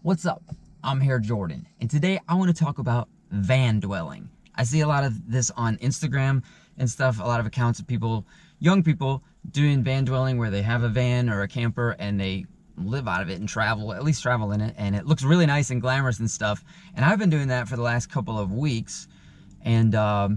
What's up? I'm here, Jordan, and today I want to talk about van dwelling. I see a lot of this on Instagram and stuff, a lot of accounts of people, young people, doing van dwelling where they have a van or a camper and they live out of it and travel, at least travel in it, and it looks really nice and glamorous and stuff. And I've been doing that for the last couple of weeks, and I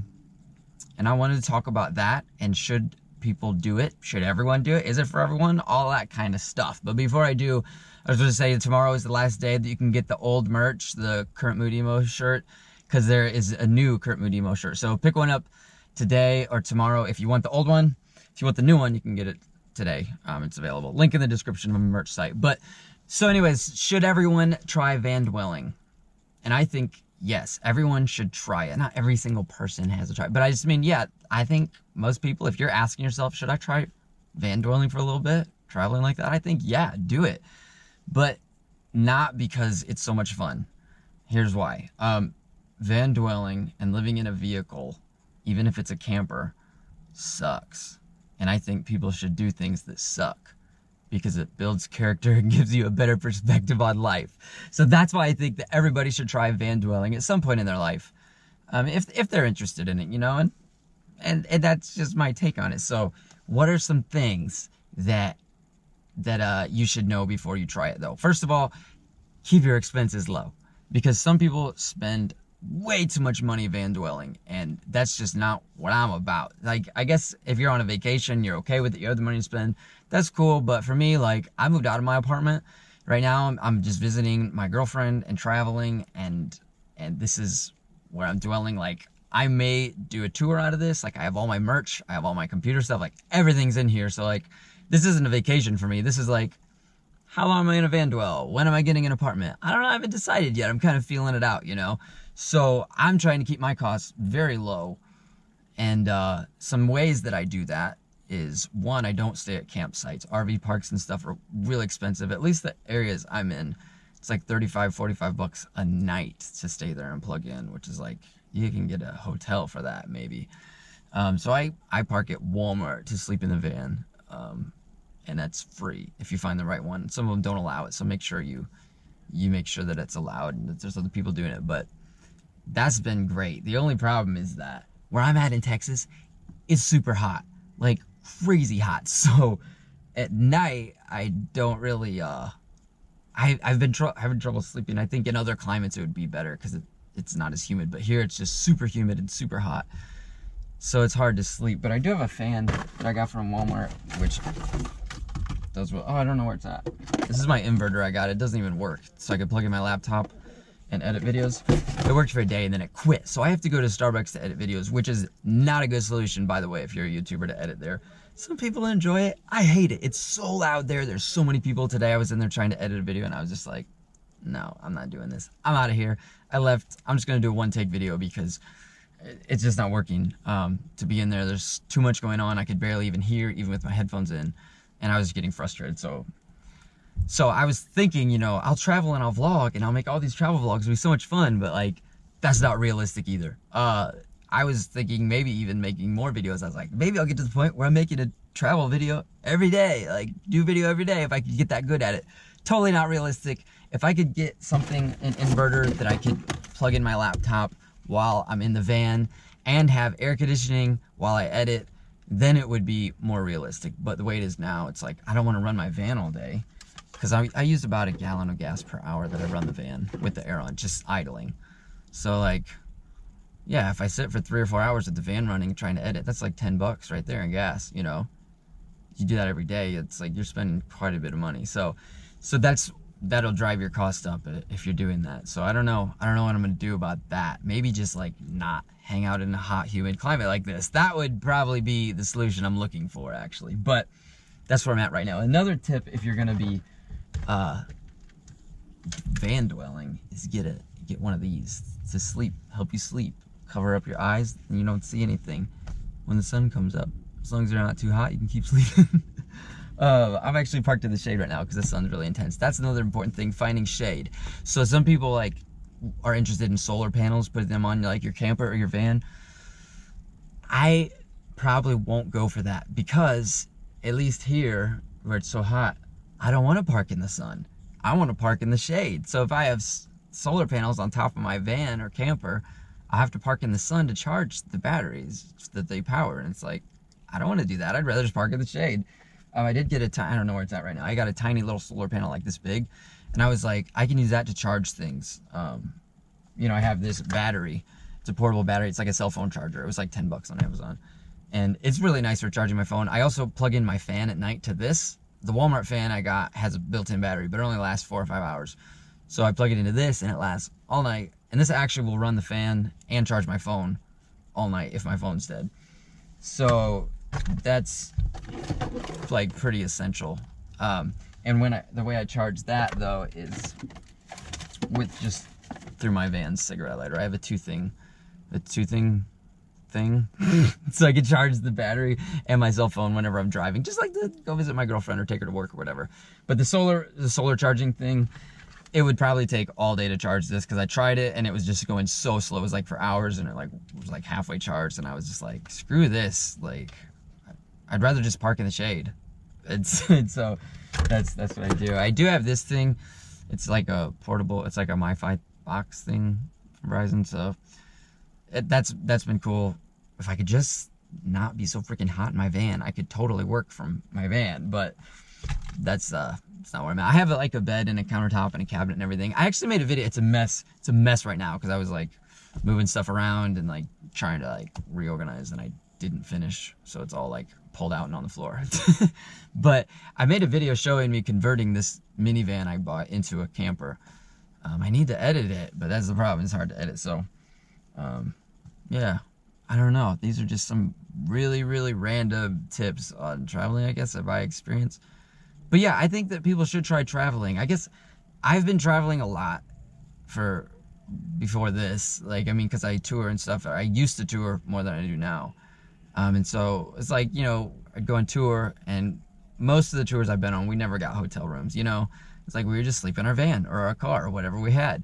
wanted to talk about that, and should people do it? Should everyone do it? Is it for everyone? All that kind of stuff. But before I do, I was going to say tomorrow is the last day that you can get the old merch, the Current Mood Emo shirt, because there is a new Current Mood Emo shirt. So pick one up today or tomorrow if you want the old one. If you want the new one, you can get it today. It's available. Link in the description of my merch site. But so anyways, should everyone try van dwelling? And I think yes, everyone should try it. Not every single person has to try it, but I just mean, yeah, I think most people, if you're asking yourself, should I try van dwelling for a little bit, traveling like that? I think, yeah, do it. But not because it's so much fun. Here's why. Van dwelling and living in a vehicle, even if it's a camper, sucks. And I think people should do things that suck because it builds character and gives you a better perspective on life. So that's why I think that everybody should try van dwelling at some point in their life, if they're interested in it, you know. And that's just my take on it. So what are some things that you should know before you try it, though? First of all, keep your expenses low, because some people spend way too much money van dwelling, and that's just not what I'm about. Like, I guess if you're on a vacation, you're okay with it, you have the money to spend, that's cool. But for me, like, I moved out of my apartment. Right now I'm just visiting my girlfriend and traveling, and this is where I'm dwelling. Like, I may do a tour out of this. Like, I have all my merch, I have all my computer stuff, like everything's in here. So like, this isn't a vacation for me. This is like, how long am I gonna van dwell? When am I getting an apartment? I don't know, I haven't decided yet. I'm kind of feeling it out, you know? So I'm trying to keep my costs very low. And some ways that I do that is, one, I don't stay at campsites. RV parks and stuff are really expensive. At least the areas I'm in, it's like 35, 45 bucks a night to stay there and plug in, which is like, you can get a hotel for that maybe. So I park at Walmart to sleep in the van. And that's free if you find the right one. Some of them don't allow it, so make sure you make sure that it's allowed and that there's other people doing it. But that's been great. The only problem is that where I'm at in Texas, it's super hot, like crazy hot. So at night, I don't really, I've been having trouble sleeping. I think in other climates it would be better because it's not as humid, but here it's just super humid and super hot. So it's hard to sleep. But I do have a fan that I got from Walmart, which does well. Oh, I don't know where it's at. This is my inverter I got. It doesn't even work. So I could plug in my laptop and edit videos. It worked for a day and then it quit. So I have to go to Starbucks to edit videos, which is not a good solution, by the way, if you're a YouTuber, to edit there. Some people enjoy it. I hate it. It's so loud there. There's so many people. Today I was in there trying to edit a video and I was just like, no, I'm not doing this. I'm out of here. I left. I'm just going to do a one-take video because it's just not working. To be in there, there's too much going on. I could barely even hear, even with my headphones in. And I was getting frustrated. So I was thinking, you know, I'll travel and I'll vlog and I'll make all these travel vlogs. It'll be so much fun, but like, that's not realistic either. I was thinking maybe even making more videos. I was like, maybe I'll get to the point where I'm making a travel video every day, like do video every day if I could get that good at it. Totally not realistic. If I could get something, an inverter that I could plug in my laptop while I'm in the van and have air conditioning while I edit, then it would be more realistic. But the way it is now, it's like, I don't want to run my van all day because I use about a gallon of gas per hour that I run the van with the air on, just idling. So like, yeah, if I sit for 3 or 4 hours with the van running trying to edit, that's like 10 bucks right there in gas, you know? You do that every day, it's like you're spending quite a bit of money. So that'll drive your cost up if you're doing that. So I don't know what I'm gonna do about that. Maybe just like not hang out in a hot, humid climate like this. That would probably be the solution I'm looking for, actually. But that's where I'm at right now. Another tip, if you're gonna be van dwelling, is get one of these to sleep, help you sleep. Cover up your eyes and you don't see anything when the sun comes up. As long as they're not too hot, you can keep sleeping. I'm actually parked in the shade right now because the sun's really intense. That's another important thing, finding shade. So some people like are interested in solar panels, putting them on like your camper or your van. I probably won't go for that because at least here where it's so hot, I don't want to park in the sun. I want to park in the shade. So if I have solar panels on top of my van or camper, I have to park in the sun to charge the batteries that they power. And it's like, I don't want to do that. I'd rather just park in the shade. I did get I don't know where it's at right now. I got a tiny little solar panel like this big. And I was like, I can use that to charge things. You know, I have this battery. It's a portable battery. It's like a cell phone charger. It was like 10 bucks on Amazon. And it's really nice for charging my phone. I also plug in my fan at night to this. The Walmart fan I got has a built-in battery, but it only lasts 4 or 5 hours. So I plug it into this and it lasts all night. And this actually will run the fan and charge my phone all night if my phone's dead. So that's like pretty essential. And the way I charge that though is with just through my van's cigarette lighter. I have a two thing so I can charge the battery and my cell phone whenever I'm driving, just like to go visit my girlfriend or take her to work or whatever. But the solar charging thing, it would probably take all day to charge this, because I tried it and it was just going so slow. It was like for hours, and it was like halfway charged, and I was just like, screw this. Like, I'd rather just park in the shade. So that's what I do. I do have this thing. It's like a portable, it's like a MiFi box thing from Verizon. So that's been cool. If I could just not be so freaking hot in my van, I could totally work from my van, but that's it's not where I'm at. I have like a bed and a countertop and a cabinet and everything. I actually made a video. It's a mess right now, because I was like moving stuff around and like trying to like reorganize, and I didn't finish, so it's all like pulled out and on the floor. But I made a video showing me converting this minivan I bought into a camper. I need to edit it, but that's the problem. It's hard to edit. So yeah, I don't know. These are just some really, really random tips on traveling, I guess, by experience. But yeah, I think that people should try traveling. I guess I've been traveling a lot before this. Like, I mean, because I tour and stuff. I used to tour more than I do now. And so it's like, you know, I'd go on tour, and most of the tours I've been on, we never got hotel rooms, you know? It's like we would just sleep in our van or our car or whatever we had.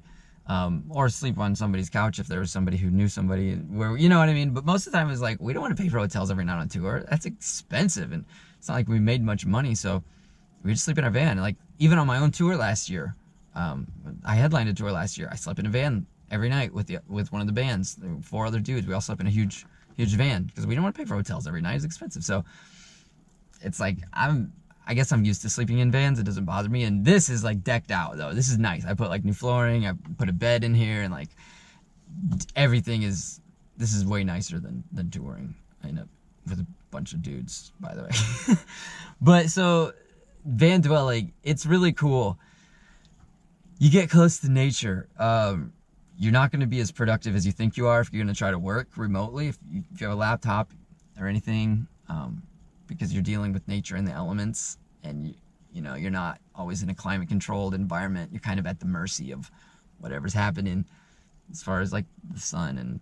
Or sleep on somebody's couch if there was somebody who knew somebody, where, you know what I mean? But most of the time it's like, we don't want to pay for hotels every night on tour. That's expensive, and it's not like we made much money, so we just sleep in our van. Like, even on my own tour last year, I headlined a tour last year. I slept in a van every night with one of the bands. There were 4 other dudes. We all slept in a huge van, because we don't want to pay for hotels every night. It's expensive. So it's like, I guess I'm used to sleeping in vans. It doesn't bother me. And this is like decked out though. This is nice. I put like new flooring. I put a bed in here, and like everything this is way nicer than touring. I end up with a bunch of dudes, by the way. But so van dwelling, it's really cool. You get close to nature. You're not going to be as productive as you think you are if you're going to try to work remotely. If you have a laptop or anything, because you're dealing with nature and the elements, and you know, you're not always in a climate controlled environment. You're kind of at the mercy of whatever's happening as far as like the sun. And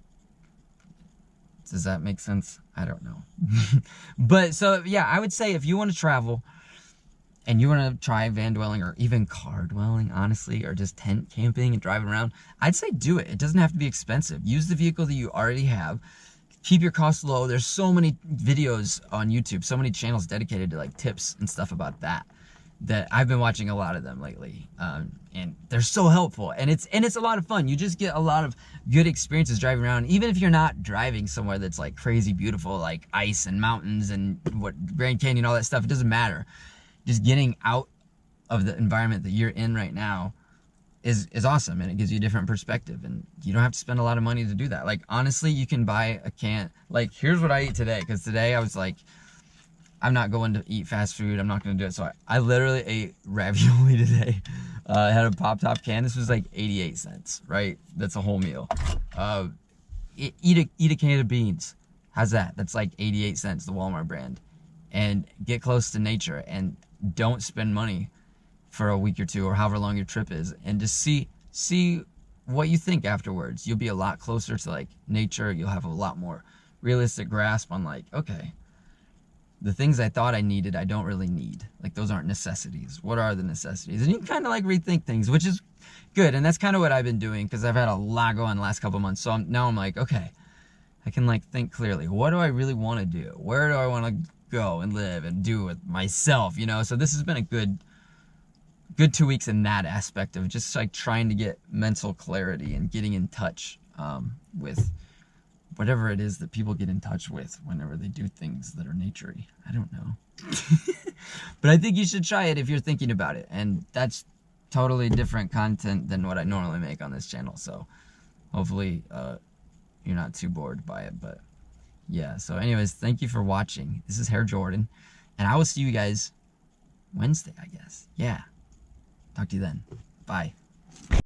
does that make sense? I don't know. But so yeah, I would say if you want to travel and you want to try van dwelling, or even car dwelling, honestly, or just tent camping and driving around, I'd say do it. It doesn't have to be expensive. Use the vehicle that you already have. Keep your costs low. There's so many videos on YouTube, so many channels dedicated to like tips and stuff about that I've been watching a lot of them lately, and they're so helpful, and it's a lot of fun. You just get a lot of good experiences driving around, even if you're not driving somewhere that's like crazy beautiful, like ice and mountains and Grand Canyon, all that stuff. It doesn't matter. Just getting out of the environment that you're in right now is awesome, and it gives you a different perspective, and you don't have to spend a lot of money to do that. Like, honestly, you can buy a can. Like, here's what I eat today, because today I was like, I'm not going to eat fast food. I'm not going to do it. So I literally ate ravioli today. I had a Pop Top can. This was like 88 cents, right? That's a whole meal. Eat a can of beans. How's that? That's like 88 cents, the Walmart brand. And get close to nature, and don't spend money for a week or two, or however long your trip is, and just see what you think afterwards. You'll be a lot closer to like nature. You'll have a lot more realistic grasp on like, okay, the things I thought I needed, I don't really need. Like, those aren't necessities. What are the necessities? And you can kind of like rethink things, which is good. And that's kind of what I've been doing, because I've had a lot going on the last couple months. So now I'm like, okay, I can like think clearly. What do I really want to do? Where do I want to go and live and do with myself, you know? So this has been a good good 2 weeks in that aspect of just like trying to get mental clarity and getting in touch with whatever it is that people get in touch with whenever they do things that are naturey. I don't know. But I think you should try it if you're thinking about it. And that's totally different content than what I normally make on this channel. So hopefully you're not too bored by it. But yeah, so anyways, thank you for watching. This is Hair Jordan. And I will see you guys Wednesday, I guess. Yeah. Talk to you then. Bye.